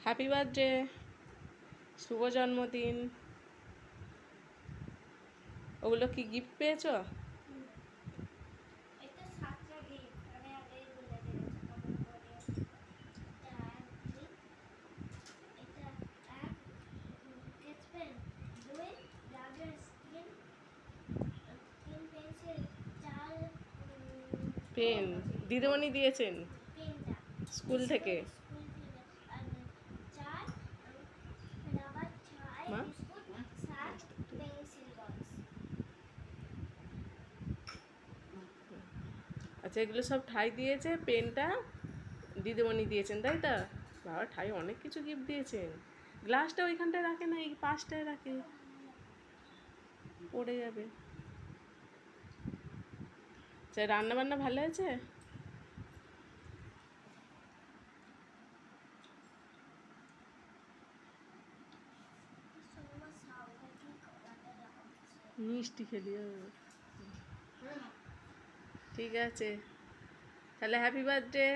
Happy birthday, শুভ জন্মদিন। ওগুলো কি গিফট পেয়েছো? পেন দিদিমণি দিয়েছেন স্কুল থেকে। মা আচ্ছা, এগুলো সব ঠাই দিয়েছে, পেনটা দিদিমণি দিয়েছেন তাই তো? বাবা, ঠাই অনেক কিছু গিফট দিয়েছেন। গ্লাসটা ওইখানটায় রাখে না, এই পাশটায় রাখে, পড়ে যাবে। আচ্ছা, রান্না বান্না ভালো হয়েছে? মিষ্টি খেলি। ঠিক আছে, তাহলে হ্যাপি বার্থডে।